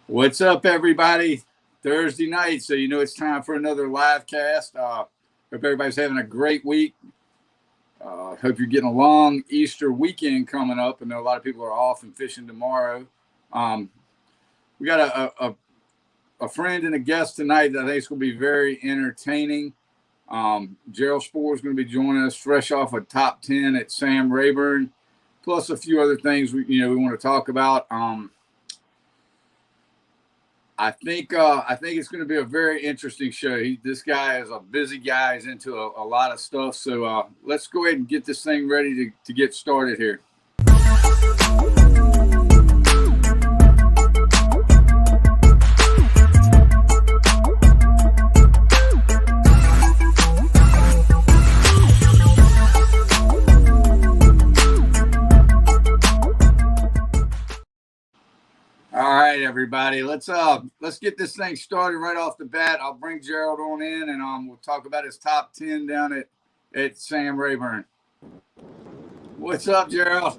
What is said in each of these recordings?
What's up, everybody? Thursday night, so you know it's time for another live cast. Hope everybody's having a great week. Hope you're getting a long Easter weekend coming up. I know a lot of people are off and fishing tomorrow. We got a friend and a guest tonight that I think is going to be very entertaining. Gerald Spohrer is going to be joining us fresh off a top 10 at Sam Rayburn, plus a few other things we want to talk about. I think it's going to be a very interesting show. This guy is a busy guy. He's into a lot of stuff. So let's go ahead and get this thing ready to get started here. All right, everybody. Let's get this thing started right off the bat. I'll bring Gerald on in, and we'll talk about his top 10 down at Sam Rayburn. What's up, Gerald?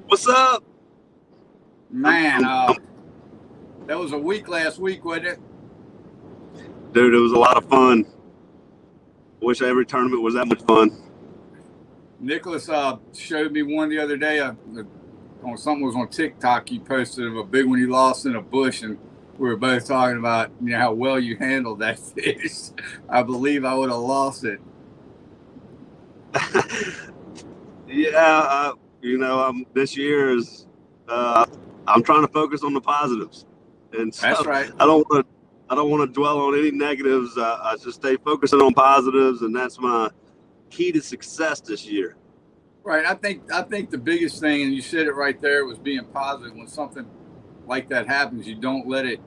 What's up, man? That was a week last week, wasn't it? Dude, it was a lot of fun. Wish every tournament was that much fun. Nicholas showed me one the other day. Something was on TikTok. You posted of a big one you lost in a bush, and we were both talking about how well you handled that fish. I believe I would have lost it. Yeah, this year is I'm trying to focus on the positives, and so that's right. I don't want to dwell on any negatives. I just stay focusing on positives, and that's my key to success this year. Right. I think the biggest thing, and you said it right there, was being positive. When something like that happens, you don't let it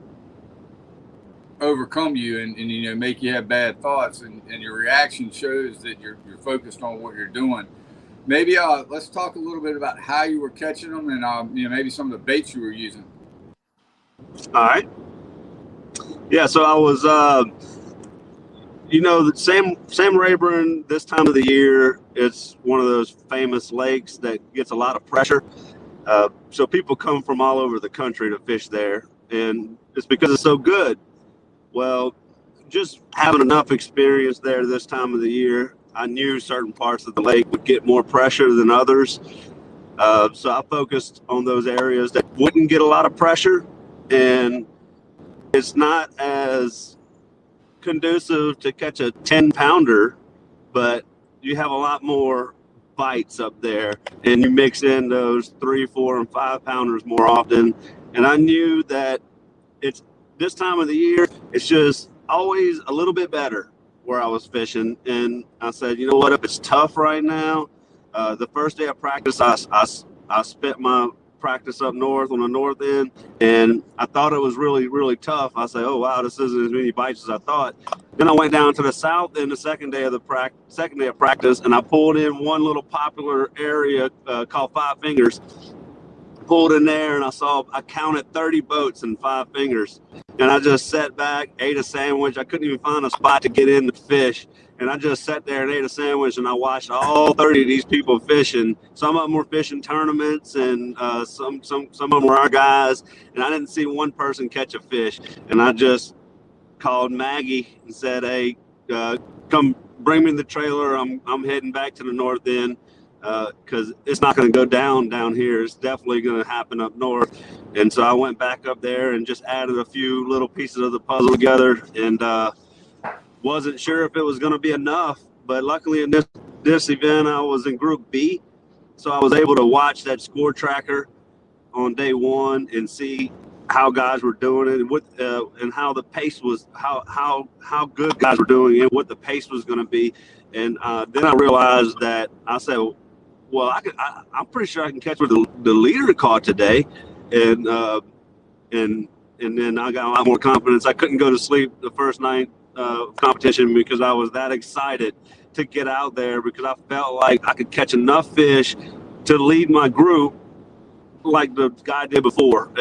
overcome you and make you have bad thoughts, and your reaction shows that you're focused on what you're doing. Maybe let's talk a little bit about how you were catching them, and maybe some of the baits you were using. All right. Yeah. So I was Sam Rayburn, this time of the year, it's one of those famous lakes that gets a lot of pressure. So people come from all over the country to fish there, and it's because it's so good. Well, just having enough experience there this time of the year, I knew certain parts of the lake would get more pressure than others. So I focused on those areas that wouldn't get a lot of pressure, and it's not as conducive to catch a 10-pounder, but you have a lot more bites up there, and you mix in those 3, 4, and 5-pounders more often. And I knew that it's this time of the year, it's just always a little bit better where I was fishing. And I said, you know what, if it's tough right now, the first day of practice, I spent my practice up north on the north end, and I thought it was really, really tough. I said, oh wow, this isn't as many bites as I thought. Then I went down to the south end the second day of practice, and I pulled in one little popular area called Five Fingers. Pulled in there, and I counted 30 boats in 5 fingers, and I just sat back, ate a sandwich. I couldn't even find a spot to get in to fish, and I just sat there and ate a sandwich, and I watched all 30 of these people fishing. Some of them were fishing tournaments, and some of them were our guys, and I didn't see one person catch a fish. And I just called Maggie and said, hey, come bring me the trailer. I'm heading back to the north end, because it's not going to go down here. It's definitely going to happen up north. And so I went back up there and just added a few little pieces of the puzzle together, and wasn't sure if it was going to be enough. But luckily in this event, I was in Group B, so I was able to watch that score tracker on day one and see how guys were doing it, and how the pace was, how good guys were doing it, what the pace was going to be. And then I realized that I said, well, I'm pretty sure I can catch what the leader caught today, and then I got a lot more confidence. I couldn't go to sleep the first night of competition because I was that excited to get out there, because I felt like I could catch enough fish to lead my group like the guy did before.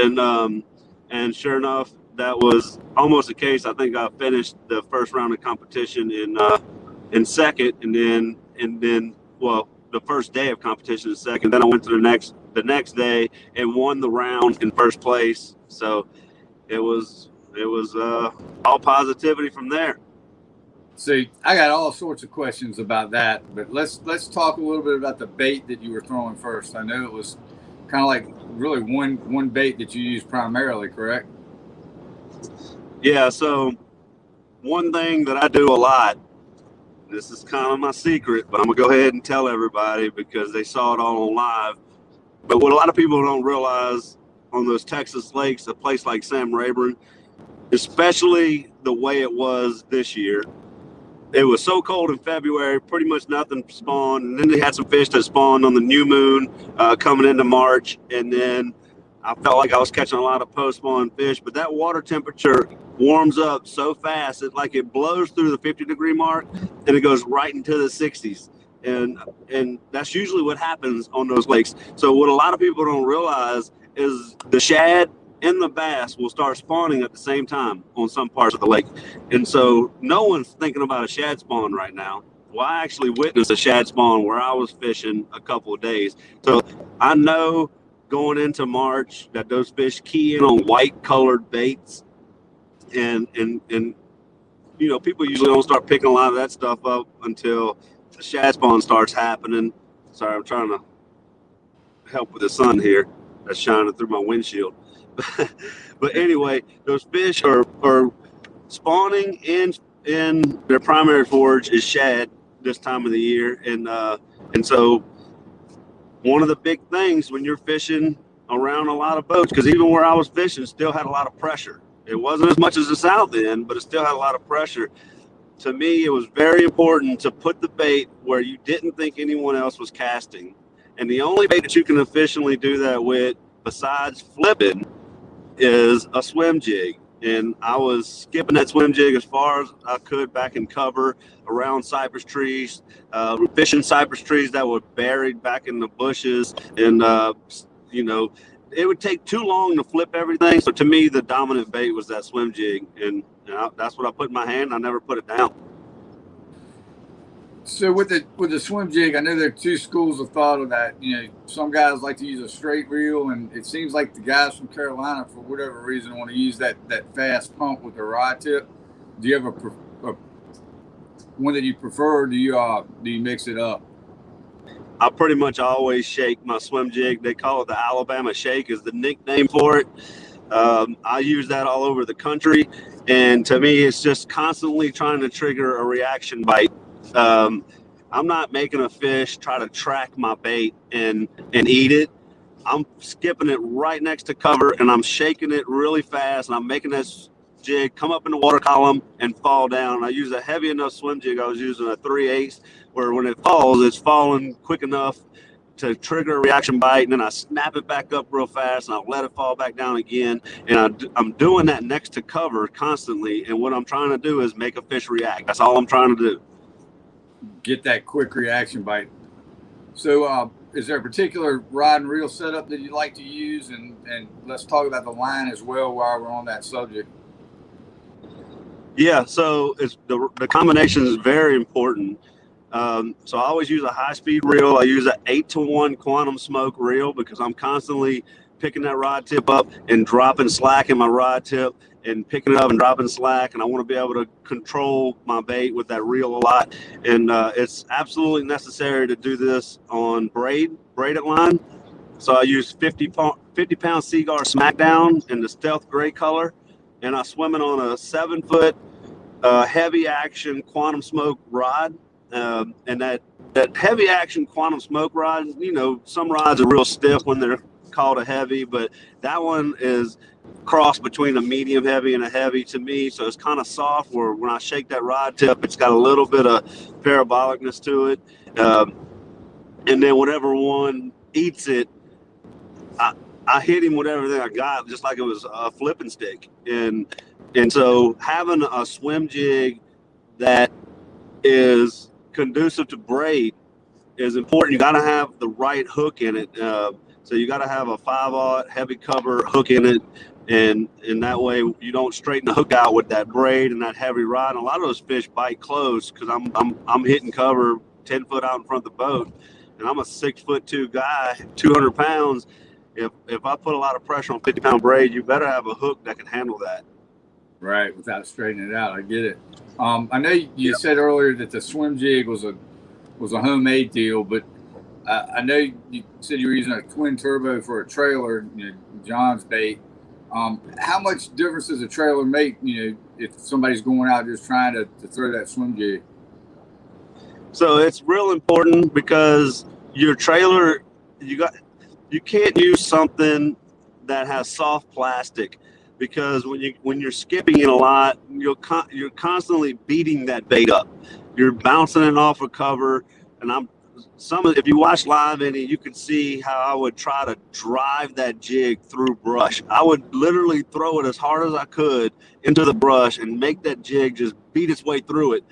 And sure enough, that was almost the case. I think I finished the first round of competition in second, and then the first day of competition in second. Then I went to the next day and won the round in first place. So it was all positivity from there. See, I got all sorts of questions about that, but let's talk a little bit about the bait that you were throwing first. I know it was kind of like really one bait that you used primarily, correct? Yeah, so one thing that I do a lot, this is kind of my secret, but I'm gonna go ahead and tell everybody because they saw it all on live. But what a lot of people don't realize on those Texas lakes, a place like Sam Rayburn, especially the way it was this year, it was so cold in February, pretty much nothing spawned. And then they had some fish that spawned on the new moon coming into March. And then I felt like I was catching a lot of post-spawn fish. But that water temperature warms up so fast, it blows through the 50-degree mark and it goes right into the 60s. And that's usually what happens on those lakes. So what a lot of people don't realize is the shad and the bass will start spawning at the same time on some parts of the lake. And so no one's thinking about a shad spawn right now. Well, I actually witnessed a shad spawn where I was fishing a couple of days. So I know going into March that those fish key in on white colored baits. And you know, people usually don't start picking a lot of that stuff up until the shad spawn starts happening. Sorry, I'm trying to help with the sun here that's shining through my windshield. But anyway, those fish are spawning in their primary forage is shad this time of the year, and so one of the big things when you're fishing around a lot of boats, because even where I was fishing still had a lot of pressure. It wasn't as much as the south end, but it still had a lot of pressure. To me, it was very important to put the bait where you didn't think anyone else was casting, and the only bait that you can efficiently do that with, besides flipping, is a swim jig. And I was skipping that swim jig as far as I could back in cover around cypress trees, fishing cypress trees that were buried back in the bushes. And, you know, it would take too long to flip everything. So to me, the dominant bait was that swim jig. And that's what I put in my hand. I never put it down. So with the swim jig, I know there are two schools of thought of that. You know, some guys like to use a straight reel, and it seems like the guys from Carolina, for whatever reason, want to use that fast pump with the rod tip. Do you have a one that you prefer? Or do you mix it up? I pretty much always shake my swim jig. They call it the Alabama Shake, is the nickname for it. I use that all over the country, and to me, it's just constantly trying to trigger a reaction bite. I'm not making a fish try to track my bait and eat it. I'm skipping it right next to cover, and I'm shaking it really fast, and I'm making this jig come up in the water column and fall down. I use a heavy enough swim jig. I was using a 3/8, where when it falls, it's falling quick enough to trigger a reaction bite, and then I snap it back up real fast, and I'll let it fall back down again. And I'm doing that next to cover constantly, and what I'm trying to do is make a fish react. That's all I'm trying to do. Get that quick reaction bite. So is there a particular rod and reel setup that you like to use? And let's talk about the line as well while we're on that subject. Yeah, so it's the combination is very important. So I always use a high-speed reel. I use an 8-to-1 quantum smoke reel because I'm constantly picking that rod tip up and dropping slack in my rod tip and picking it up and dropping slack. And I want to be able to control my bait with that reel a lot. And it's absolutely necessary to do this on braided line. So I use 50-pound Seaguar Smackdown in the stealth gray color. And I swim it on a 7-foot heavy action quantum smoke rod. And that heavy action quantum smoke rod, you know, some rods are real stiff when they're called a heavy, but that one is cross between a medium heavy and a heavy to me. So it's kind of soft where when I shake that rod tip, it's got a little bit of parabolicness to it. And then whenever one eats it, I hit him with everything I got, just like it was a flipping stick. And so having a swim jig that is conducive to braid is important. You got to have the right hook in it. So you got to have a 5/0 heavy cover hook in it. And that way you don't straighten the hook out with that braid and that heavy rod. And a lot of those fish bite close because I'm hitting cover 10 foot out in front of the boat, and I'm a 6'2" guy, 200 pounds, if I put a lot of pressure on 50-pound braid, you better have a hook that can handle that. Right, without straightening it out. I get it. I know you Yep. said earlier that the swim jig was a homemade deal, but I know you said you were using a twin turbo for a trailer, John's bait. How much difference does a trailer make, if somebody's going out just trying to throw that swim jig? So it's real important because your trailer, you can't use something that has soft plastic, because when you're skipping it a lot, you're constantly beating that bait up. You're bouncing it off a cover, and if you watch live any, you can see how I would try to drive that jig through brush. I would literally throw it as hard as I could into the brush and make that jig just beat its way through it,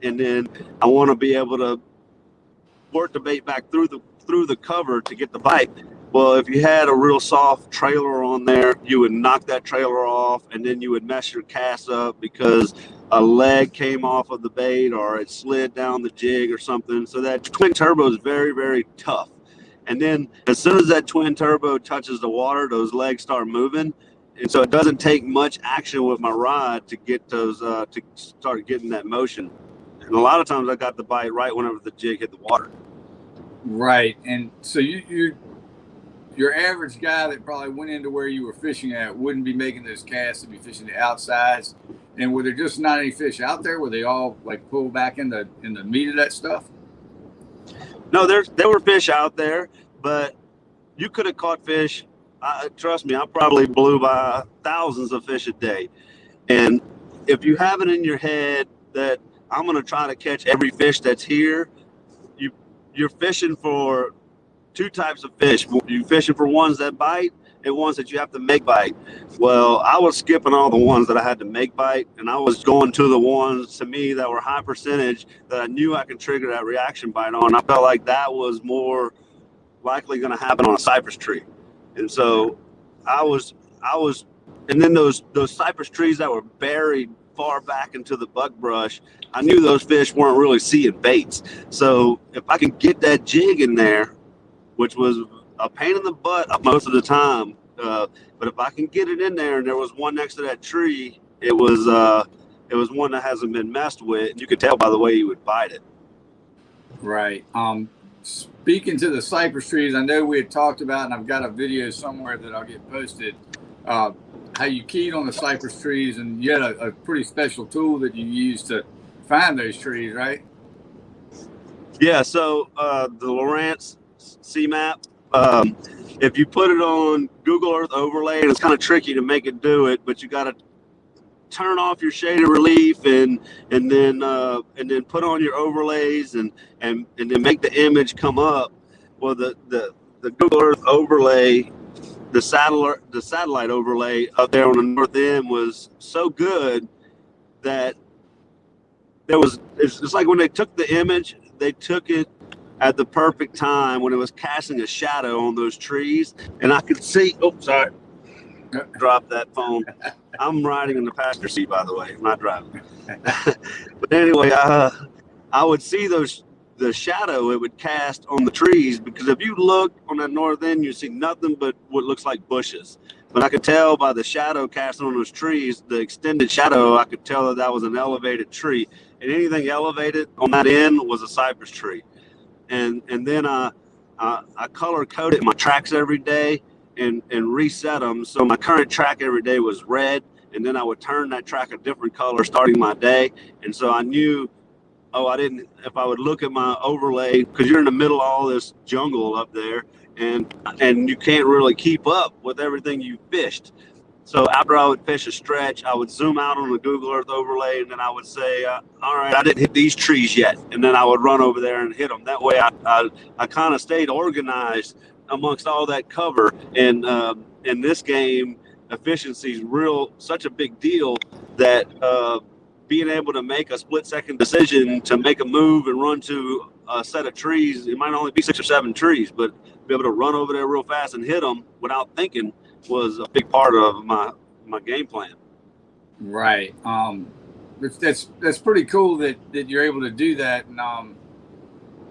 and then I want to be able to work the bait back through the cover to get the bite. Well, if you had a real soft trailer on there, you would knock that trailer off, and then you would mess your cast up because a leg came off of the bait or it slid down the jig or something. So that twin turbo is very, very tough. And then as soon as that twin turbo touches the water, those legs start moving. And so it doesn't take much action with my rod to get those, to start getting that motion. And a lot of times I got the bite right whenever the jig hit the water. Right. And so your average guy that probably went into where you were fishing at wouldn't be making those casts to be fishing the outsides. And were there just not any fish out there? Were they all like pulled back in the meat of that stuff? No, there were fish out there, but you could have caught fish. Trust me, I probably blew by thousands of fish a day. And if you have it in your head that I'm going to try to catch every fish that's here, you're fishing for two types of fish. You're fishing for ones that bite and ones that you have to make bite. Well, I was skipping all the ones that I had to make bite, and I was going to the ones, to me, that were high percentage that I knew I could trigger that reaction bite on. I felt like that was more likely going to happen on a cypress tree. And so I was, and then those cypress trees that were buried far back into the buckbrush, I knew those fish weren't really seeing baits. So if I could get that jig in there, which was a pain in the butt most of the time, but if I can get it in there, and there was one next to that tree, it was one that hasn't been messed with, and you could tell by the way he would bite it. Right. Speaking to the cypress trees, I know we had talked about, and I've got a video somewhere that I'll get posted, how you keyed on the cypress trees, and you had a pretty special tool that you used to find those trees, right? Yeah, so the Lowrance C-Map, if you put it on Google Earth Overlay, and it's kind of tricky to make it do it, but you got to turn off your shaded relief and then put on your overlays and then make the image come up. Well, the Google Earth Overlay, the satellite overlay up there on the north end was so good that it's like when they took the image, they took it at the perfect time when it was casting a shadow on those trees, and I could see. Oh, sorry, drop that phone. I'm riding in the passenger seat, by the way. I'm not driving. But anyway, I would see the shadow it would cast on the trees, because if you look on that north end, you see nothing but what looks like bushes. But I could tell by the shadow casting on those trees, the extended shadow, I could tell that was an elevated tree. And anything elevated on that end was a cypress tree. And then I color coded my tracks every day and reset them. So my current track every day was red, and then I would turn that track a different color starting my day. And so I knew, if I would look at my overlay, because you're in the middle of all this jungle up there, and you can't really keep up with everything you fished. So after I would fish a stretch, I would zoom out on the Google Earth Overlay, and then I would say, all right, I didn't hit these trees yet. And then I would run over there and hit them. That way I kind of stayed organized amongst all that cover. And in this game, efficiency is such a big deal that being able to make a split-second decision to make a move and run to a set of trees, it might only be 6 or 7 trees, but be able to run over there real fast and hit them without thinking was a big part of my game plan. Right. That's pretty cool that you're able to do that. And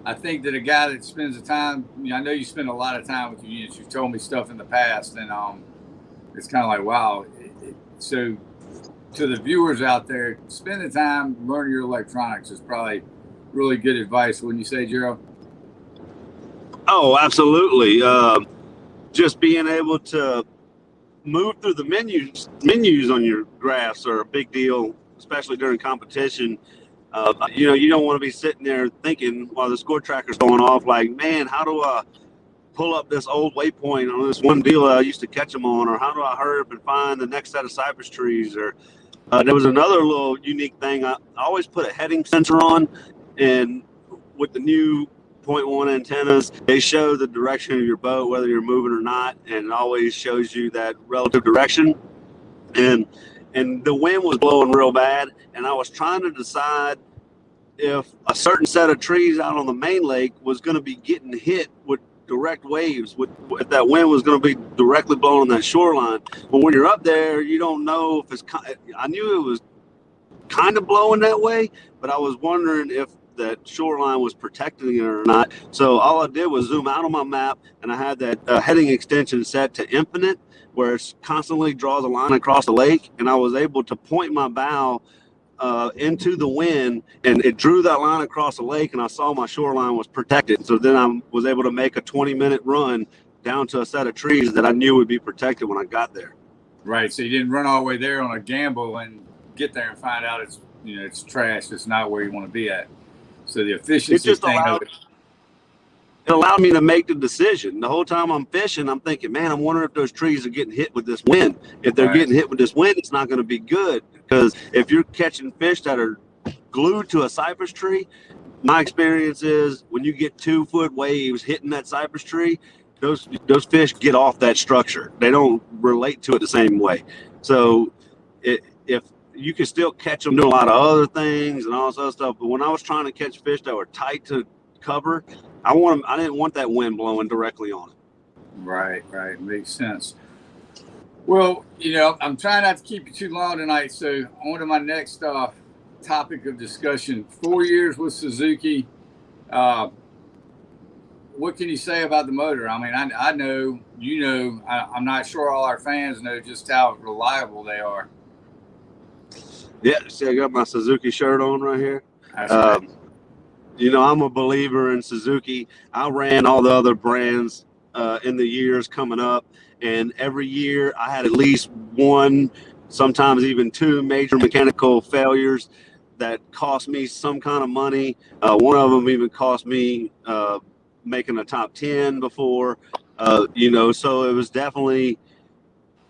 I think that a guy that spends the time, I know you spend a lot of time with your units. You've told me stuff in the past, and it's kind of like, wow. So to the viewers out there, spend the time, learn your electronics is probably really good advice. Wouldn't you say, Gerald? Oh, absolutely. Just being able to move through the menus on your graphs are a big deal, especially during competition. You don't want to be sitting there thinking while the score tracker's going off, like, man, how do I pull up this old waypoint on this one deal that I used to catch them on, or how do I hurry up and find the next set of cypress trees? Or there was another little unique thing. I always put a heading sensor on, and with the new 0.1 antennas, they show the direction of your boat, whether you're moving or not, and it always shows you that relative direction. And the wind was blowing real bad, and I was trying to decide if a certain set of trees out on the main lake was going to be getting hit with direct waves, if that wind was going to be directly blowing on that shoreline. But when you're up there, you don't know if it's. I knew it was kind of blowing that way, but I was wondering if that shoreline was protecting it or not. So all I did was zoom out on my map, and I had that heading extension set to infinite, where it constantly draws a line across the lake, and I was able to point my bow into the wind, and it drew that line across the lake, and I saw my shoreline was protected. So then I was able to make a 20-minute run down to a set of trees that I knew would be protected when I got there. Right. So you didn't run all the way there on a gamble and get there and find out it's trash. It's not where you want to be at. So the efficiency thing of it. It allowed me to make the decision. The whole time I'm fishing, I'm thinking, man, I'm wondering if those trees are getting hit with this wind. If they're getting hit with this wind, it's not going to be good. Because if you're catching fish that are glued to a cypress tree, my experience is when you get 2-foot waves hitting that cypress tree, those fish get off that structure. They don't relate to it the same way. So if you can still catch them doing a lot of other things and all this other stuff, but when I was trying to catch fish that were tight to cover, I didn't want that wind blowing directly on it. Right. Makes sense. Well, I'm trying not to keep you too long tonight, so on to my next topic of discussion. 4 years with Suzuki. What can you say about the motor? I mean, I know, I'm not sure all our fans know just how reliable they are. Yeah, see, I got my Suzuki shirt on right here. That's right. I'm a believer in Suzuki. I ran all the other brands in the years coming up, and every year I had at least one, sometimes even two major mechanical failures that cost me some kind of money. One of them even cost me making a top 10 before, so it was definitely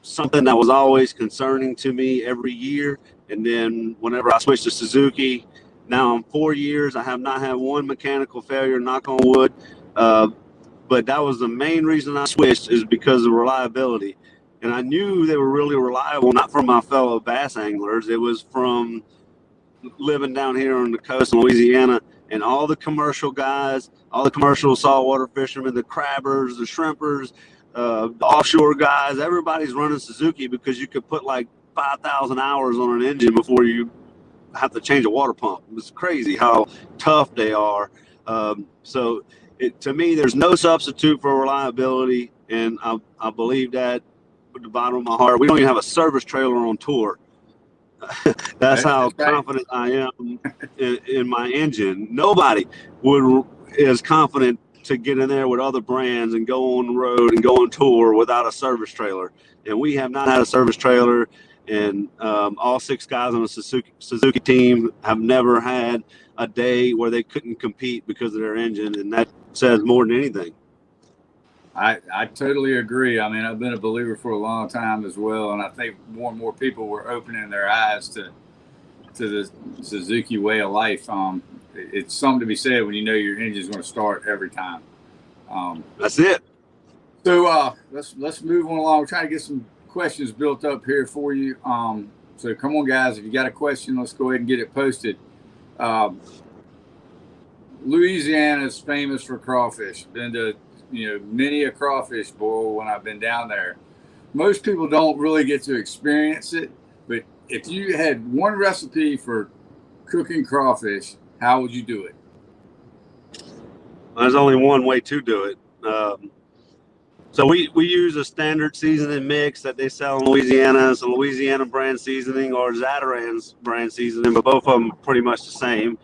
something that was always concerning to me every year. And then whenever I switched to Suzuki, now I'm 4 years, I have not had one mechanical failure, knock on wood. But that was the main reason I switched, is because of reliability. And I knew they were really reliable, not from my fellow bass anglers. It was from living down here on the coast in Louisiana, and all the commercial guys, all the commercial saltwater fishermen, the crabbers, the shrimpers, the offshore guys, everybody's running Suzuki because you could put like 5,000 hours on an engine before you have to change a water pump. It's crazy how tough they are. So to me, there's no substitute for reliability, and I believe that with the bottom of my heart. We don't even have a service trailer on tour. That's how confident I am in my engine. Nobody is confident to get in there with other brands and go on the road and go on tour without a service trailer. And we have not had a service trailer, and all 6 guys on the Suzuki team have never had a day where they couldn't compete because of their engine, and that says more than anything. I totally agree. I mean, I've been a believer for a long time as well, and I think more and more people were opening their eyes to the Suzuki way of life. It's something to be said when you know your engine's going to start every time. That's it. So let's move on along. We're trying to get some questions built up here for you. So come on, guys. If you got a question, let's go ahead and get it posted. Louisiana is famous for crawfish. Been to many a crawfish boil when I've been down there. Most people don't really get to experience it, but if you had one recipe for cooking crawfish, how would you do it? There's only one way to do it. So we use a standard seasoning mix that they sell in Louisiana. It's a Louisiana brand seasoning or Zatarain's brand seasoning, but both of them are pretty much the same.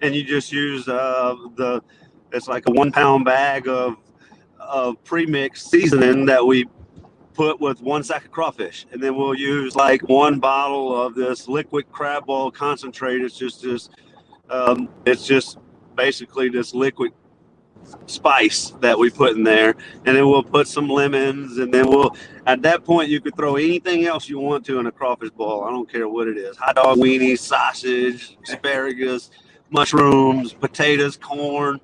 And you just use it's like a 1 pound bag of pre-mixed seasoning that we put with 1 sack of crawfish, and then we'll use like 1 bottle of this liquid crab oil concentrate. It's just basically this liquid spice that we put in there, and then we'll put some lemons, and then at that point you could throw anything else you want to in a crawfish bowl. I don't care what it is: hot dog weenies, sausage, asparagus, mushrooms, potatoes, corn,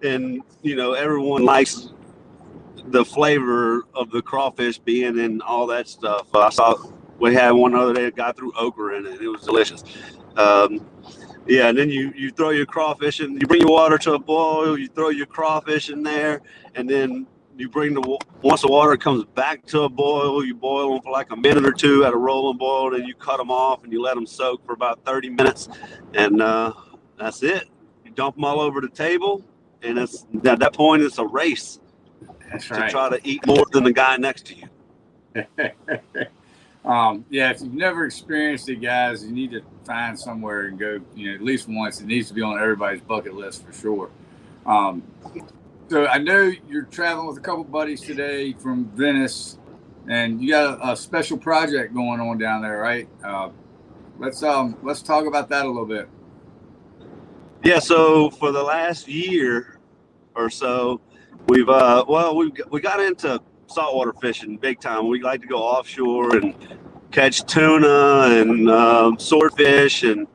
and everyone likes the flavor of the crawfish being in all that stuff. I saw we had one other day, a guy threw okra in it. It was delicious. Yeah, and then you throw your crawfish in, you bring your water to a boil, you throw your crawfish in there, and then you once the water comes back to a boil, you boil them for like a minute or two at a rolling boil, and you cut them off and you let them soak for about 30 minutes, and that's it. You dump them all over the table, and at that point it's a race. That's to right. try to eat more than the guy next to you. Yeah, if you've never experienced it, guys, you need to find somewhere and go, at least once. It needs to be on everybody's bucket list for sure. So I know you're traveling with a couple buddies today from Venice, and you got a special project going on down there, right? Let's talk about that a little bit. Yeah, so for the last year or so, we got into saltwater fishing big time. We like to go offshore and catch tuna and swordfish and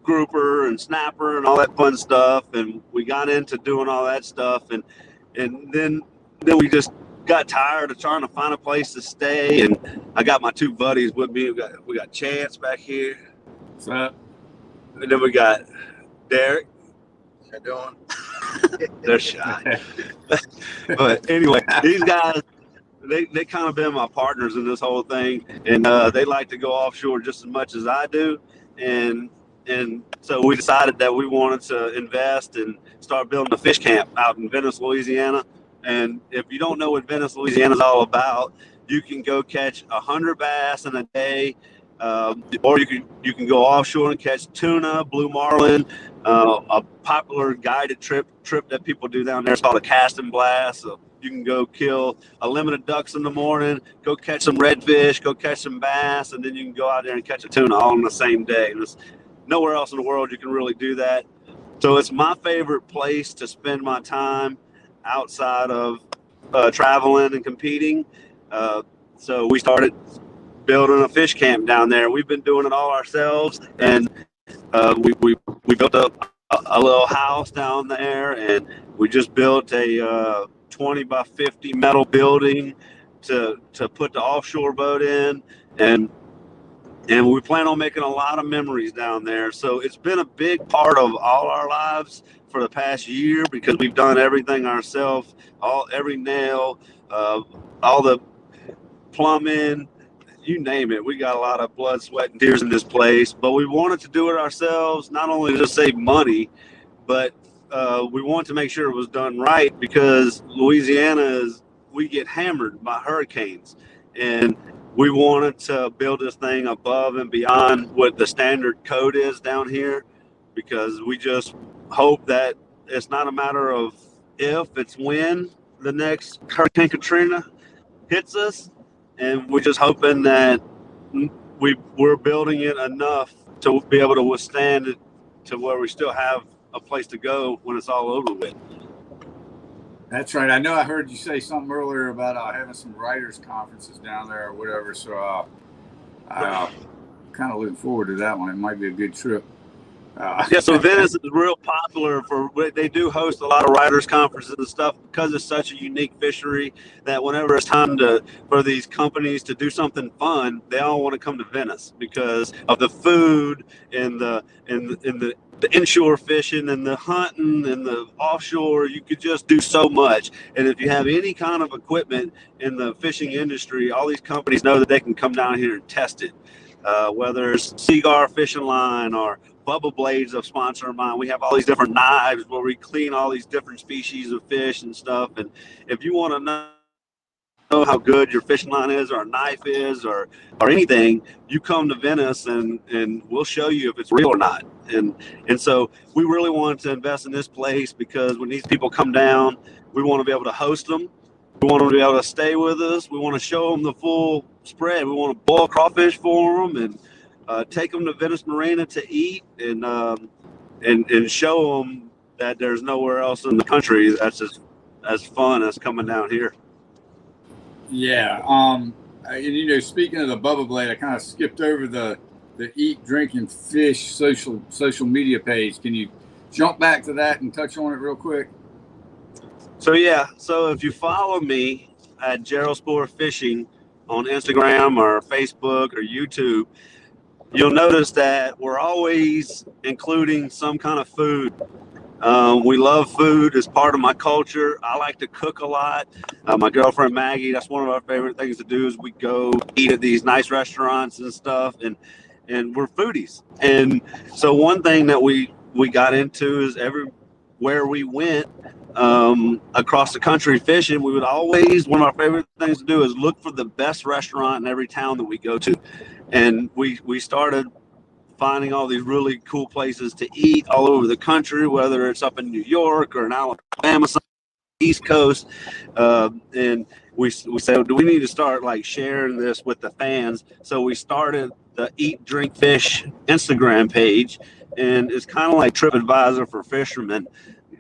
grouper and snapper and all that fun stuff. And we got into doing all that stuff, and then we just got tired of trying to find a place to stay. And I got my 2 buddies with me. We got Chance back here. What's up? And then we got Derek. How you doing? They're shy. But anyway, these guys, they kind of been my partners in this whole thing, and they like to go offshore just as much as I do, and so we decided that we wanted to invest and start building a fish camp out in Venice, Louisiana. And if you don't know what Venice, Louisiana is all about, you can go catch 100 bass in a day, or you can go offshore and catch tuna, blue marlin. A popular guided trip that people do down there is called a cast and blast. So you can go kill a limit of ducks in the morning, go catch some redfish, go catch some bass, and then you can go out there and catch a tuna all in the same day. And there's nowhere else in the world you can really do that. So it's my favorite place to spend my time outside of traveling and competing. So we started building a fish camp down there. We've been doing it all ourselves, and we built a little house down there, and we just built a 20 by 50 metal building to put the offshore boat in, and we plan on making a lot of memories down there. So it's been a big part of all our lives for the past year, because we've done everything ourselves, every nail, all the plumbing, you name it. We got a lot of blood, sweat, and tears in this place, but we wanted to do it ourselves, not only to save money, but we want to make sure it was done right, because we get hammered by hurricanes, and we wanted to build this thing above and beyond what the standard code is down here, because we just hope that it's not a matter of if, it's when the next Hurricane Katrina hits us. And we're just hoping that we're building it enough to be able to withstand it, to where we still have a place to go when it's all over with. That's right. I know I heard you say something earlier about having some writers' conferences down there or whatever. So I'm kind of looking forward to that one. It might be a good trip. Yeah, so Venice is real popular they do host a lot of writers' conferences and stuff, because it's such a unique fishery that whenever it's time for these companies to do something fun, they all want to come to Venice because of the food and the inshore fishing and the hunting and the offshore. You could just do so much. And if you have any kind of equipment in the fishing industry, all these companies know that they can come down here and test it. Whether it's Seagar fishing line or Bubba Blade's a sponsor of mine. We have all these different knives where we clean all these different species of fish and stuff. And if you want to know how good your fishing line is or a knife is or anything, you come to Venice and we'll show you if it's real or not. And so we really wanted to invest in this place because when these people come down, we want to be able to host them. We want them to be able to stay with us. We want to show them the full spread. We want to boil crawfish for them and take them to Venice Marina to eat and show them that there's nowhere else in the country that's as fun as coming down here. Yeah. And speaking of the Bubba Blade, I kind of skipped over the Eat, Drink, and Fish social media page. Can you jump back to that and touch on it real quick? So if you follow me at Gerald Spohrer Fishing on Instagram or Facebook or YouTube, you'll notice that we're always including some kind of food. We love food as part of my culture. I like to cook a lot. My girlfriend Maggie, that's one of our favorite things to do is we go eat at these nice restaurants and stuff, and we're foodies. And so one thing that we got into is everywhere we went across the country fishing, we would always, one of our favorite things to do is look for the best restaurant in every town that we go to. And we started finding all these really cool places to eat all over the country, whether it's up in New York or in Alabama, East Coast. And we said, do we need to start like sharing this with the fans? So we started the Eat, Drink, Fish Instagram page, and it's kind of like TripAdvisor for fishermen.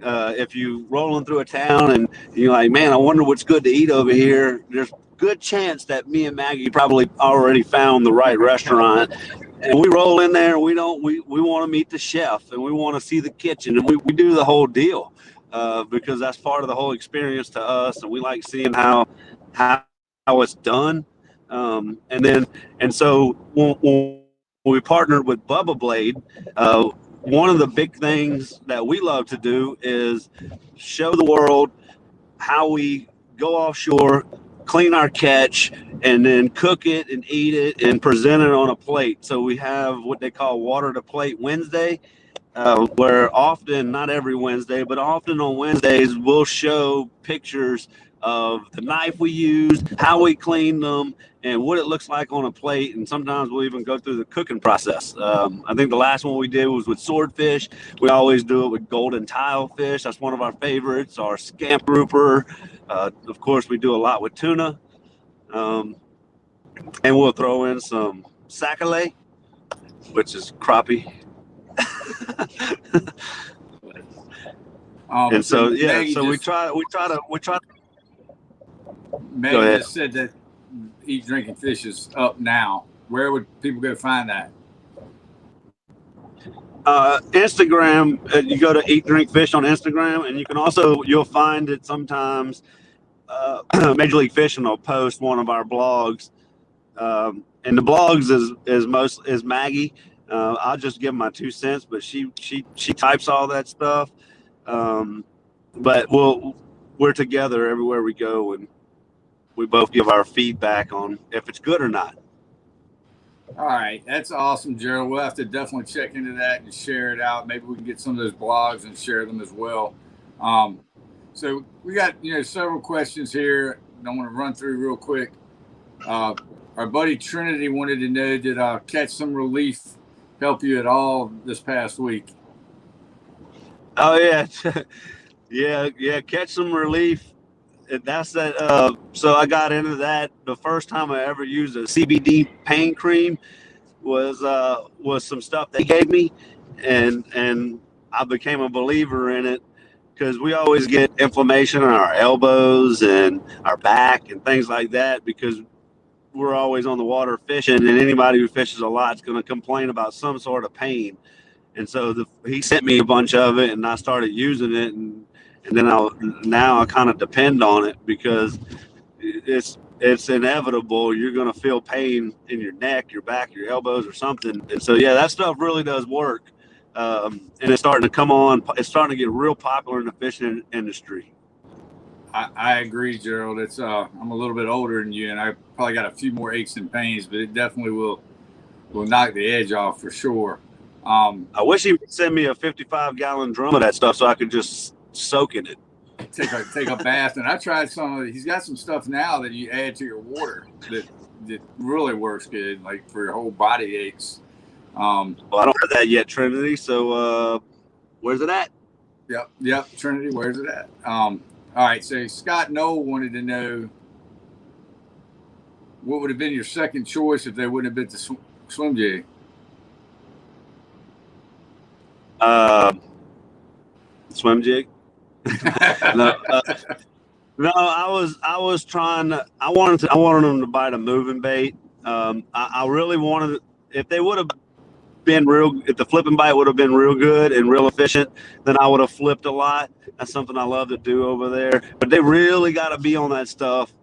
If you rolling through a town and you're like, man, I wonder what's good to eat over here, there's a good chance that me and Maggie probably already found the right restaurant. And we roll in there and we want to meet the chef and we want to see the kitchen and we do the whole deal because that's part of the whole experience to us, and we like seeing how it's done. And so when we partnered with Bubba Blade, one of the big things that we love to do is show the world how we go offshore, clean our catch, and then cook it and eat it and present it on a plate. So we have what they call Water to Plate Wednesday, where often, not every Wednesday, but often on Wednesdays, we'll show pictures of the knife we used, how we cleaned them, and what it looks like on a plate. And sometimes we'll even go through the cooking process. I think the last one we did was with swordfish. We always do it with golden tile fish. That's one of our favorites. Our scamp grouper. Of course, we do a lot with tuna. And we'll throw in some sac-a-lait, which is crappie. And so we try to. Maggie just said that Eat, Drink, and Fish is up now. Where would people go find that? Instagram. You go to Eat, Drink, Fish on Instagram, and you can you'll find it sometimes. Major League Fishing will post one of our blogs, and the blogs is Maggie. I'll just give my 2 cents, but she types all that stuff. But we're together everywhere we go, and we both give our feedback on if it's good or not. All right, that's awesome, Gerald. We'll have to definitely check into that and share it out. Maybe we can get some of those blogs and share them as well. So we got several questions here. I want to run through real quick. Our buddy Trinity wanted to know, did Catch Some Relief help you at all this past week? Oh yeah, yeah. Catch Some Relief. That's that. So I got into that. The first time I ever used a CBD pain cream was some stuff they gave me, and I became a believer in it because we always get inflammation in our elbows and our back and things like that because we're always on the water fishing, and anybody who fishes a lot is going to complain about some sort of pain. And so he sent me a bunch of it, and I started using it, and then now I kind of depend on it because it's inevitable. You're going to feel pain in your neck, your back, your elbows, or something. And so yeah, that stuff really does work, and it's starting to come on. It's starting to get real popular in the fishing industry. I agree, Gerald. It's I'm a little bit older than you, and I probably got a few more aches and pains, but it definitely will knock the edge off for sure. I wish he would send me a 55-gallon drum of that stuff so I could just soak in it. Take a bath. And I tried some of it. He's got some stuff now that you add to your water that really works good, like for your whole body aches. Well, I don't have that yet, Trinity. So where's it at? Yep. Trinity, where's it at? All right. So Scott Noel wanted to know what would have been your second choice if they wouldn't have been the swim jig. Swim jig. No, I was trying to. I wanted them to buy the moving bait. I really wanted, if they would have been if the flipping bite would have been real good and real efficient, then I would have flipped a lot. That's something I love to do over there. But they really got to be on that stuff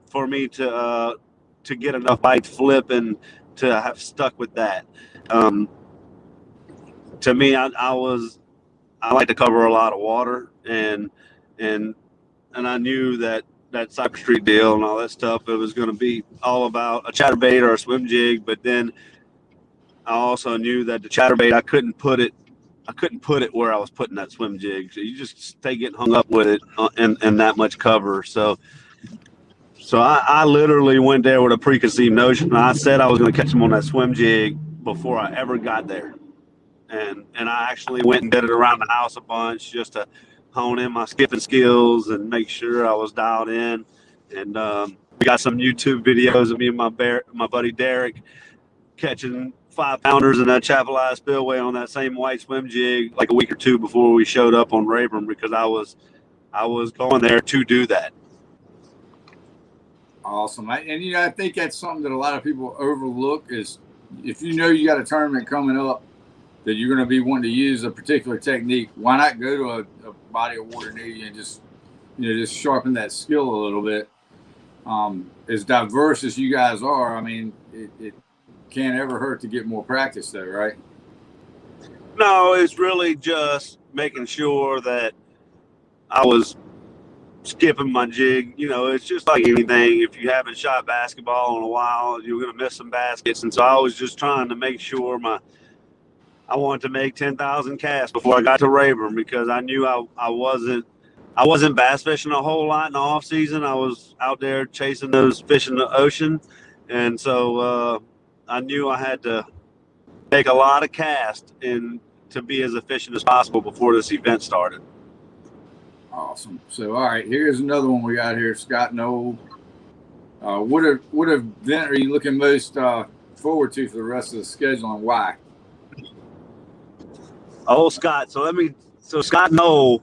for me to get enough bite to flip and to have stuck with that. To me, I like to cover a lot of water, and I knew that Cypress Street deal and all that stuff, it was going to be all about a chatterbait or a swim jig. But then I also knew that the chatterbait, I couldn't put it where I was putting that swim jig. So you just stay getting hung up with it and that much cover. So I literally went there with a preconceived notion. I said I was going to catch them on that swim jig before I ever got there. And I actually went and did it around the house a bunch just to hone in my skipping skills and make sure I was dialed in. And we got some YouTube videos of me and my buddy Derek catching 5-pounders in that Chapel Eye spillway on that same white swim jig like a week or two before we showed up on Rayburn, because I was going there to do that. Awesome. And I think that's something that a lot of people overlook is if you know you got a tournament coming up that you're going to be wanting to use a particular technique, why not go to a body of water near you and just sharpen that skill a little bit. As diverse as you guys are, I mean, it can't ever hurt to get more practice though, right? No, it's really just making sure that I was skipping my jig. It's just like anything. If you haven't shot basketball in a while, you're going to miss some baskets. And so I was just trying to make sure I wanted to make 10,000 casts before I got to Rayburn, because I knew I wasn't bass fishing a whole lot in the off season. I was out there chasing those fish in the ocean. And so I knew I had to make a lot of casts and to be as efficient as possible before this event started. Awesome. So, all right, here's another one we got here. Scott Noel. What event are you looking most forward to for the rest of the schedule, and why? Oh, Scott. So Scott Noel,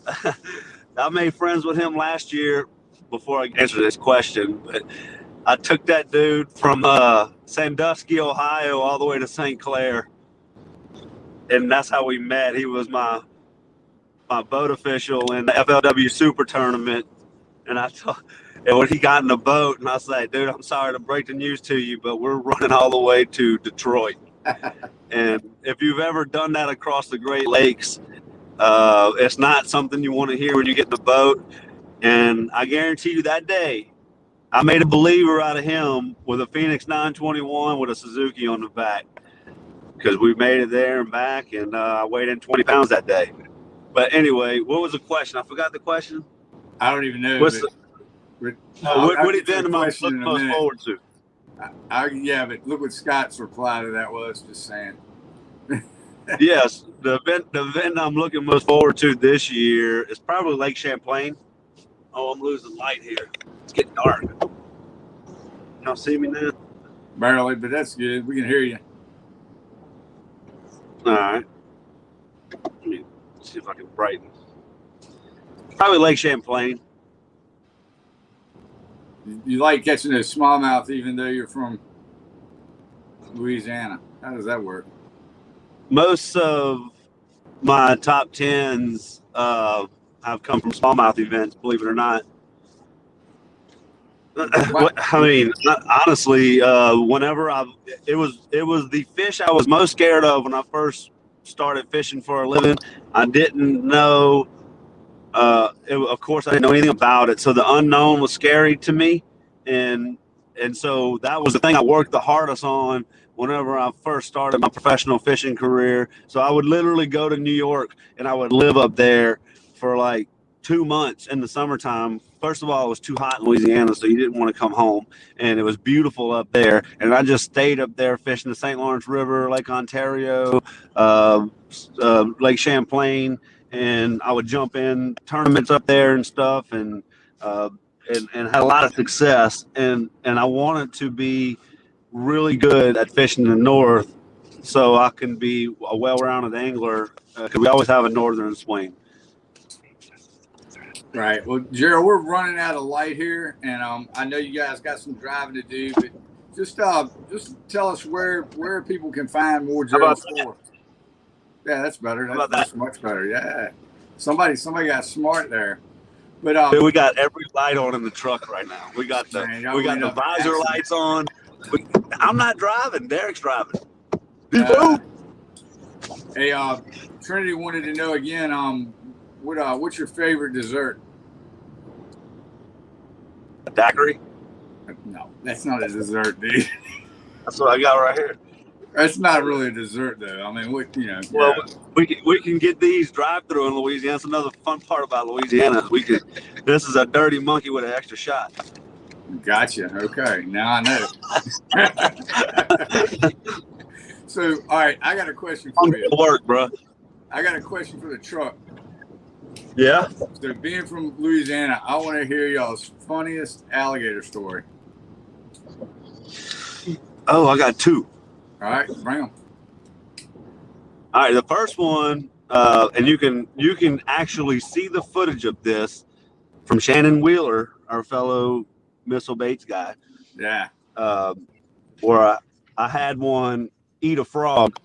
I made friends with him last year before I answer this question, but I took that dude from Sandusky, Ohio, all the way to St. Clair, and that's how we met. He was my boat official in the FLW Super Tournament, and when he got in the boat, and I said, "Dude, I'm sorry to break the news to you, but we're running all the way to Detroit." And if you've ever done that across the Great Lakes, it's not something you want to hear when you get in the boat. And I guarantee you that day, I made a believer out of him with a Phoenix 921 with a Suzuki on the back, because we made it there and back, and I weighed in 20 pounds that day. But anyway, what was the question? I forgot the question. I don't even know. What event am I looking most forward to? Yeah, but look what Scott's reply to that was. Just saying. Yes, the event I'm looking most forward to this year is probably Lake Champlain. Oh, I'm losing light here. It's getting dark. Y'all see me now? Barely, but that's good. We can hear you. All right. Let me see if I can brighten. Probably Lake Champlain. You like catching those smallmouth even though you're from Louisiana. How does that work? Most of my top 10s have come from smallmouth events, believe it or not. I mean, honestly, it was the fish I was most scared of when I first started fishing for a living. I didn't know. Of course, I didn't know anything about it, so the unknown was scary to me. And and so that was the thing I worked the hardest on whenever I first started my professional fishing career. So I would literally go to New York and I would live up there for like 2 months in the summertime. First of all, it was too hot in Louisiana, so you didn't want to come home, and it was beautiful up there. And I just stayed up there fishing the St. Lawrence River, Lake Ontario, Lake Champlain, and I would jump in tournaments up there and stuff, and had a lot of success. And I wanted to be really good at fishing the north, so I can be a well-rounded angler. Because we always have a northern swing. Right. Well, Gerald, we're running out of light here, and I know you guys got some driving to do, but just tell us where people can find more Gerald Spohrer. Yeah, that's better. That's much better. Yeah. Somebody got smart there. But dude, we got every light on in the truck right now. We got the visor lights on. I'm not driving. Derek's driving. Hey, Trinity wanted to know again. What's your favorite dessert? A daiquiri? No, that's not a dessert, dude. That's what I got right here. That's not really a dessert, though. I mean, Well, yeah. we can get these drive-through in Louisiana. That's another fun part about Louisiana. This is a dirty monkey with an extra shot. Gotcha. Okay, now I know. So, all right, I got a question for you. Work, bro. I got a question for the truck. Yeah. So, being from Louisiana, I want to hear y'all's funniest alligator story. Oh, I got two. All right, bring them. All right, the first one, and you can actually see the footage of this from Shannon Wheeler, our fellow missile baits guy. Yeah. Where I had one eat a frog.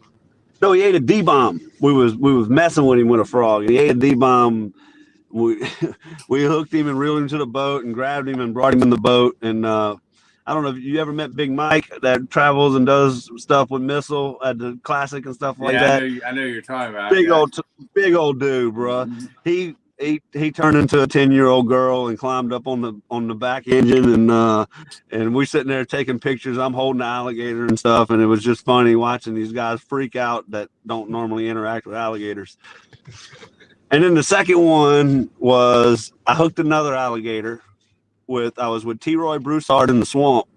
No, he ate a D-bomb. We was messing with him with a frog. He ate a D-bomb. We hooked him and reeled him to the boat and grabbed him and brought him in the boat. And I don't know if you ever met Big Mike that travels and does stuff with missile at the classic and stuff like that. I know you're talking about. Big old dude, bro. Mm-hmm. He turned into a 10-year-old girl and climbed up on the back engine, and we sitting there taking pictures. I'm holding the alligator and stuff, and it was just funny watching these guys freak out that don't normally interact with alligators. And then the second one was I hooked another alligator. I was with T. Roy Broussard in the swamp,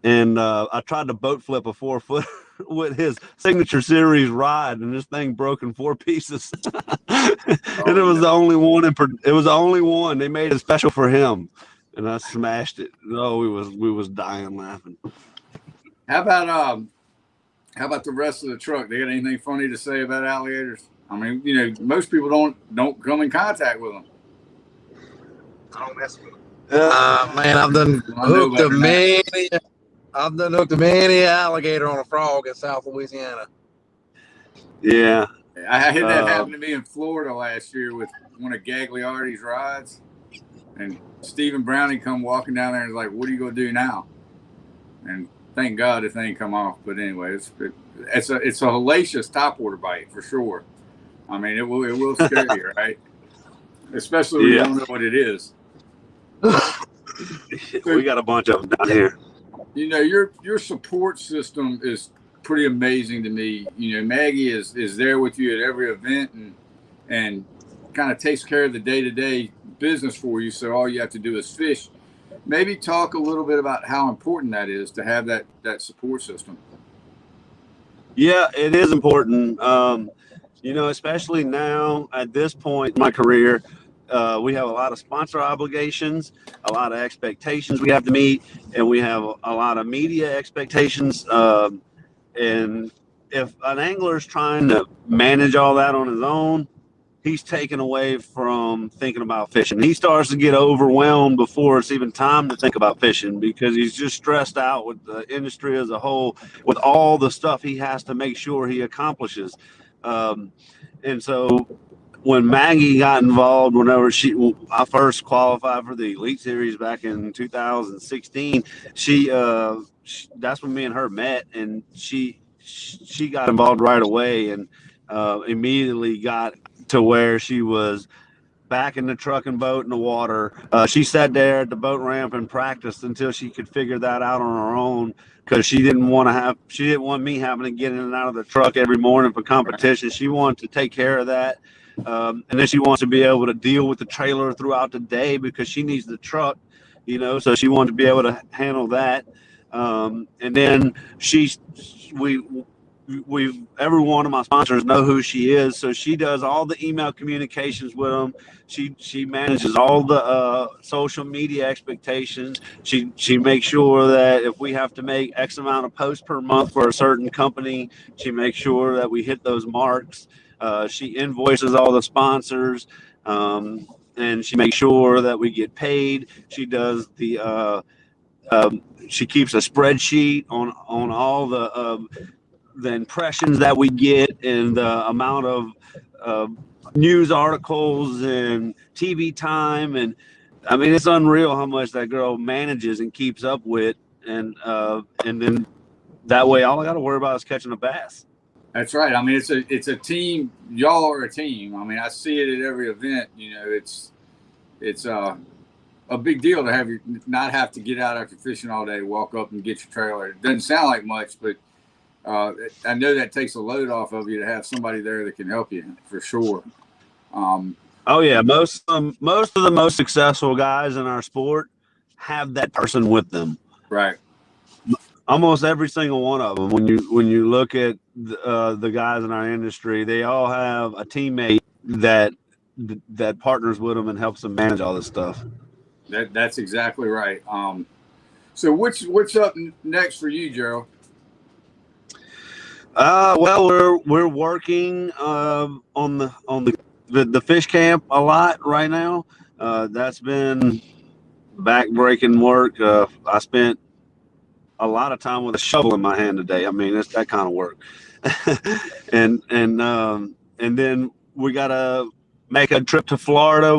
and I tried to boat flip a 4-foot with his signature series rod, and this thing broke in 4 pieces. And it was the only one. It was the only one. They made it special for him, and I smashed it. No, we was dying laughing. How about the rest of the truck? They got anything funny to say about alligators? I mean, most people don't come in contact with them. I don't mess with them. Man, I've done hooked a many alligator on a frog in South Louisiana. Yeah. I had that happen to me in Florida last year with one of Gagliardi's rides, and Stephen Browning come walking down there and was like, "What are you gonna do now?" And thank God the thing come off. But anyway, it's a hellacious topwater bite for sure. I mean, it will scare you, right? Especially when you don't know what it is. We got a bunch of them down here. Your support system is pretty amazing to me. Maggie is there with you at every event and kind of takes care of the day-to-day business for you. So all you have to do is fish. Maybe talk a little bit about how important that is to have that support system. Yeah, it is important. Especially now at this point in my career, we have a lot of sponsor obligations, a lot of expectations we have to meet, and we have a lot of media expectations. And if an angler is trying to manage all that on his own, he's taken away from thinking about fishing. He starts to get overwhelmed before it's even time to think about fishing because he's just stressed out with the industry as a whole, with all the stuff he has to make sure he accomplishes. And so when Maggie got involved, whenever I first qualified for the Elite Series back in 2016, that's when me and her met, and she got involved right away and immediately got to where she was back in the truck and boat in the water. She sat there at the boat ramp and practiced until she could figure that out on her own, because she didn't want me having to get in and out of the truck every morning for competition. She wanted to take care of that. And then she wants to be able to deal with the trailer throughout the day because she needs the truck, so she wanted to be able to handle that. And then every one of my sponsors know who she is, so she does all the email communications with them. She manages all the social media expectations. She makes sure that if we have to make X amount of posts per month for a certain company, she makes sure that we hit those marks. She invoices all the sponsors, and she makes sure that we get paid. She does she keeps a spreadsheet on all the impressions that we get and the amount of news articles and TV time. And I mean, it's unreal how much that girl manages and keeps up with. And then that way, all I got to worry about is catching a bass. That's right. I mean, it's a team. Y'all are a team. I mean, I see it at every event. It's a big deal to have you not have to get out after fishing all day, walk up and get your trailer. It doesn't sound like much, but I know that takes a load off of you to have somebody there that can help you for sure. Oh yeah, most of the most successful guys in our sport have that person with them. Right. Almost every single one of them. When you look at the guys in our industry, they all have a teammate that partners with them and helps them manage all this stuff. That's exactly right. So what's up next for you, Gerald? Well, we're working on the fish camp a lot right now. That's been back-breaking work. I spent a lot of time with a shovel in my hand today. I mean, it's that kind of work. and then we gotta make a trip to Florida.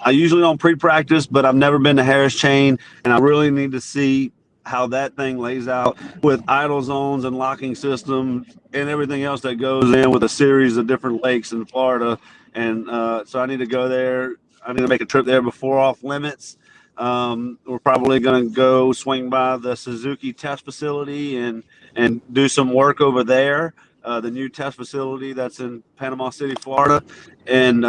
I usually don't pre-practice, but I've never been to Harris Chain, and I really need to see how that thing lays out with idle zones and locking systems and everything else that goes in with a series of different lakes in Florida. And so I need to go there. I need to make a trip there before off limits. We're probably going to go swing by the Suzuki test facility and do some work over there. The new test facility that's in Panama City, Florida. And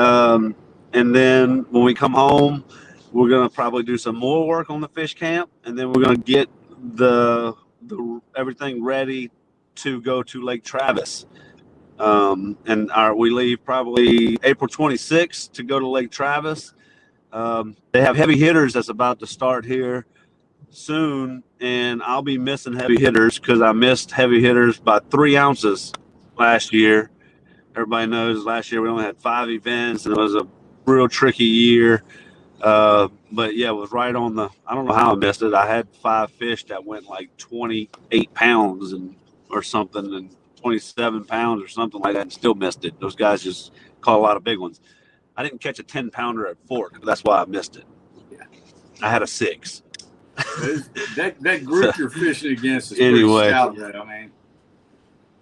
then when we come home, we're going to probably do some more work on the fish camp, and then we're going to get the everything ready to go to Lake Travis. We leave probably April 26th to go to Lake Travis. They have heavy hitters that's about to start here soon, and I'll be missing heavy hitters because I missed heavy hitters by 3 ounces last year. Everybody knows last year we only had 5 events, and it was a real tricky year. But yeah, it was right on I don't know how I missed it. I had 5 fish that went like 28 pounds or something, and 27 pounds or something like that, and still missed it. Those guys just caught a lot of big ones. I didn't catch a 10-pounder at Fork, but that's why I missed it. Yeah. I had a 6. that group you're fishing against is pretty stout, though. I mean,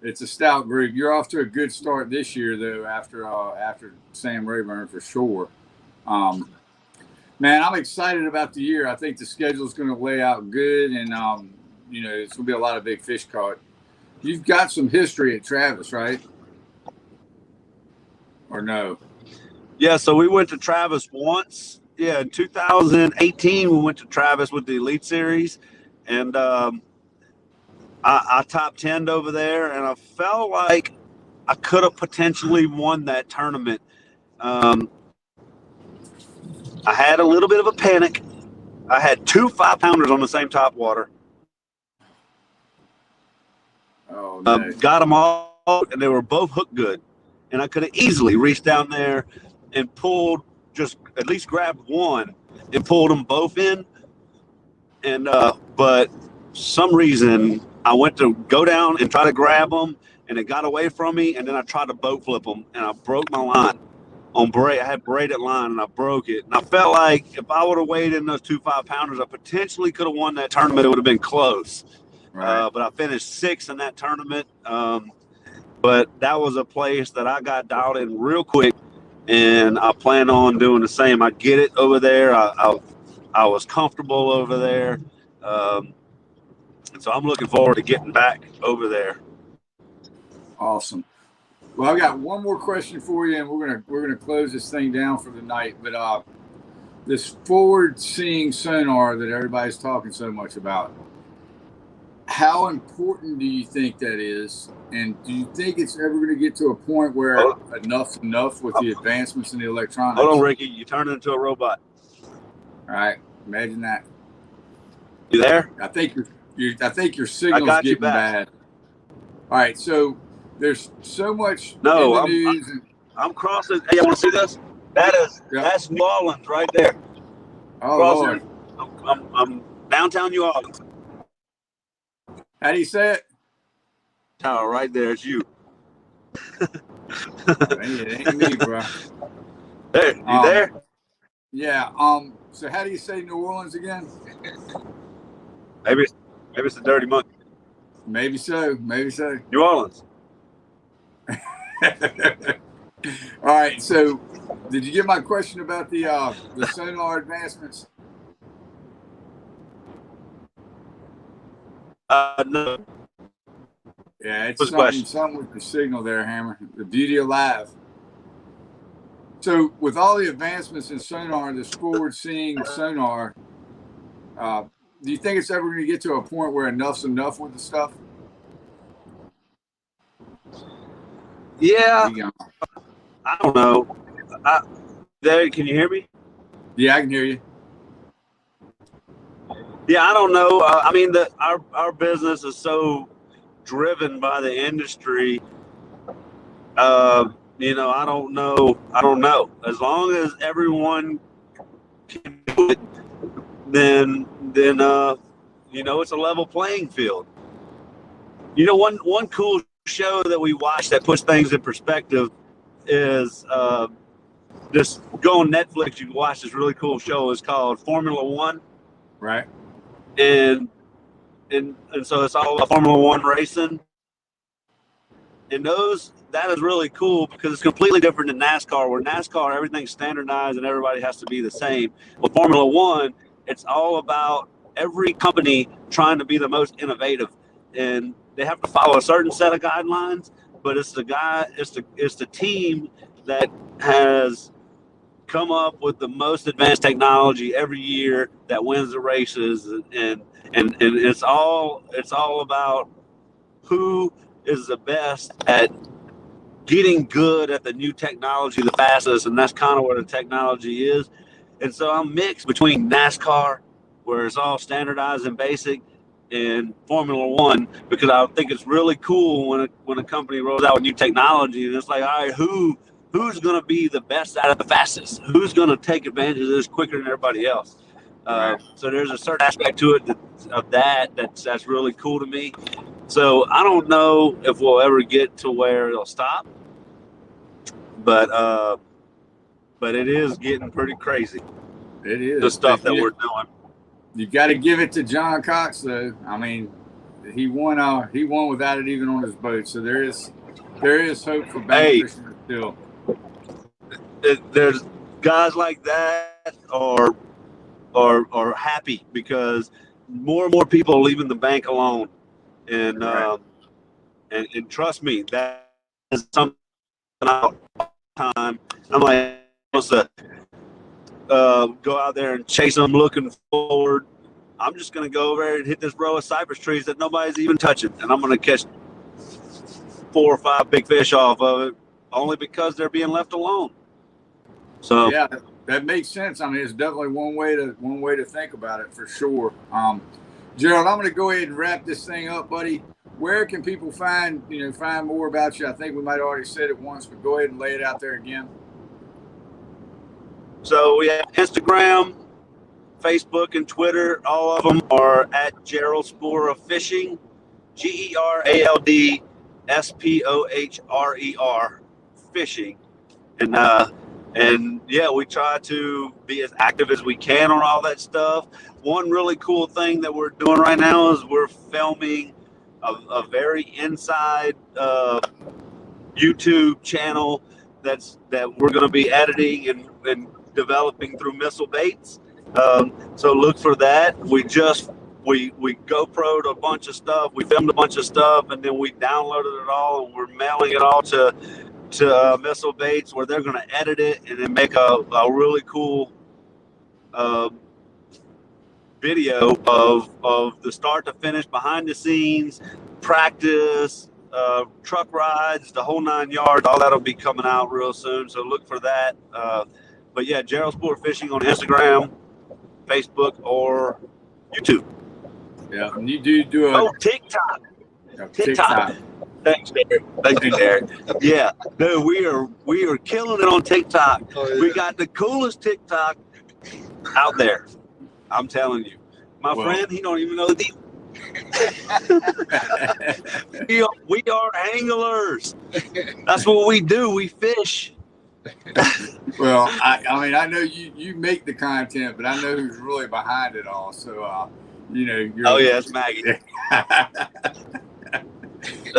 it's a stout group. You're off to a good start this year, though, after Sam Rayburn for sure. Man, I'm excited about the year. I think the schedule is going to lay out good, and it's going to be a lot of big fish caught. You've got some history at Travis, right? Or no? Yeah, so we went to Travis once. Yeah, in 2018, we went to Travis with the Elite Series, and I top 10'd over there, and I felt like I could have potentially won that tournament. I had a little bit of a panic. I had 2 5-pounders on the same top water. Oh, nice. Got them all, and they were both hooked good. And I could have easily reached down there and pulled, just at least grabbed one and pulled them both in. And but some reason I went to go down and try to grab them, and it got away from me. And then I tried to boat flip them, and I broke my line on braid. I had braided line, and I broke it. And I felt like if I would have weighed in those 2 5-pounders, I potentially could have won that tournament. It would have been close. Right. But I finished 6th in that tournament. But that was a place that I got dialed in real quick, and I plan on doing the same. I get it over there. I was comfortable over there, and so I'm looking forward to getting back over there. Awesome. Well, I've got one more question for you, and we're gonna close this thing down for the night. But this forward-seeing sonar that everybody's talking so much about, how important do you think that is? And do you think it's ever going to get to a point where enough's enough with the advancements in the electronics? Hold on, Ricky. You turned into a robot. All right. Imagine that. You there? I think your signal's getting bad. All right. So there's so much in the news. I'm crossing. Hey, you want to see this? That's New Orleans right there. Oh, crossing. Lord. I'm downtown New Orleans. How do you say it? Tower right there. It's you. It ain't me, bro. There, you there? Yeah. So how do you say New Orleans again? Maybe it's the Dirty Monkey. Maybe so. New Orleans. All right. So, did you get my question about the sonar advancements? No. Yeah, it's something with the signal there, Hammer. The beauty of live. So, with all the advancements in sonar, this forward-seeing sonar, do you think it's ever going to get to a point where enough's enough with the stuff? Yeah. I don't know. Can you hear me? Yeah, I can hear you. Yeah, I don't know. I mean, our business is so driven by the industry. I don't know. As long as everyone can do it, then it's a level playing field. One cool show that we watch that puts things in perspective is just go on Netflix. You can watch this really cool show. It's called Formula One. Right. And so it's all about Formula One racing. And that is really cool because it's completely different than NASCAR, where NASCAR, everything's standardized and everybody has to be the same. With Formula One, it's all about every company trying to be the most innovative. And they have to follow a certain set of guidelines, but it's the team that has come up with the most advanced technology every year that wins the races, and it's all about who is the best at getting good at the new technology the fastest, and that's kind of where the technology is. And so I'm mixed between NASCAR, where it's all standardized and basic, and Formula One, because I think it's really cool when a company rolls out with new technology, and it's like, all right, who's going to be the best at it the fastest? Who's going to take advantage of this quicker than everybody else? Right. So there's a certain aspect to it that's really cool to me. So I don't know if we'll ever get to where it'll stop, but it is getting pretty crazy. It is the stuff that we're doing. You got to give it to John Cox, though. I mean, he won without it even on his boat. So there is hope for bank fishing still. There's guys like that are happy because more and more people are leaving the bank alone, and and trust me, that is something all the time. I'm like, go out there and chase them looking forward. I'm just going to go over and hit this row of cypress trees that nobody's even touching, and I'm going to catch 4 or 5 big fish off of it, only because they're being left alone. So yeah, that makes sense. I mean, it's definitely one way to think about it for sure. Gerald, I'm going to go ahead and wrap this thing up, buddy. Where can people find more about you? I think we might have already said it once, but go ahead and lay it out there again. So we have Instagram, Facebook, and Twitter. All of them are at Gerald Spohrer Fishing, GeraldSpohrer Fishing, and yeah, we try to be as active as we can on all that stuff. One really cool thing that we're doing right now is we're filming a very inside YouTube channel that we're going to be editing and developing through missile baits. So look for that. We GoPro'd a bunch of stuff. We filmed a bunch of stuff, and then we downloaded it all, and we're mailing it all to Missile Baits, where they're going to edit it and then make a really cool video of the start to finish, behind the scenes, practice, truck rides, the whole 9 yards. All that'll be coming out real soon, so look for that. But yeah, Gerald Spohrer Fishing on Instagram, Facebook, or YouTube. Yeah, and you do a TikTok. TikTok. Thanks, Derek. Thank you, Derek. Yeah, no, we are killing it on TikTok. Oh, yeah. We got the coolest TikTok out there. I'm telling you, my friend, he don't even know the deal. we are anglers. That's what we do. We fish. Well, I mean, I know you make the content, but I know who's really behind it all. So, you're. Oh yeah, it's Maggie.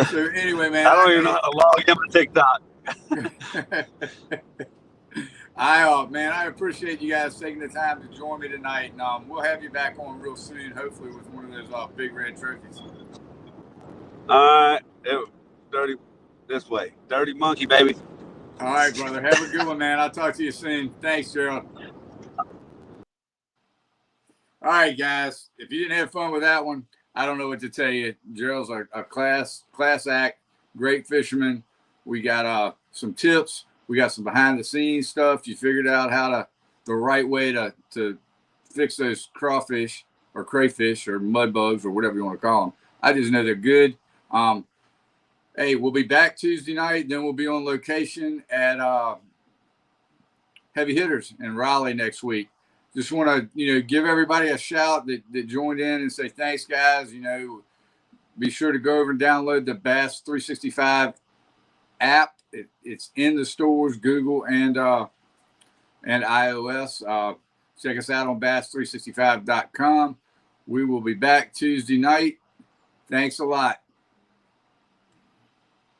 So anyway, man, I don't even know how to log into TikTok. I appreciate you guys taking the time to join me tonight, and we'll have you back on real soon, hopefully with one of those big red trophies. All right, dirty monkey, baby. All right, brother. Have a good one, man. I'll talk to you soon. Thanks, Gerald. All right, guys. If you didn't have fun with that one, I don't know what to tell you. Gerald's a class act, great fisherman. We got some tips. We got some behind the scenes stuff. You figured out the right way to fix those crawfish or crayfish or mud bugs or whatever you want to call them. I just know they're good. Hey, we'll be back Tuesday night. Then we'll be on location at Heavy Hitters in Raleigh next week. Just want to, give everybody a shout that joined in and say thanks, guys. Be sure to go over and download the Bass 365 app. It's in the stores, Google and iOS. Check us out on bass365.com. We will be back Tuesday night. Thanks a lot.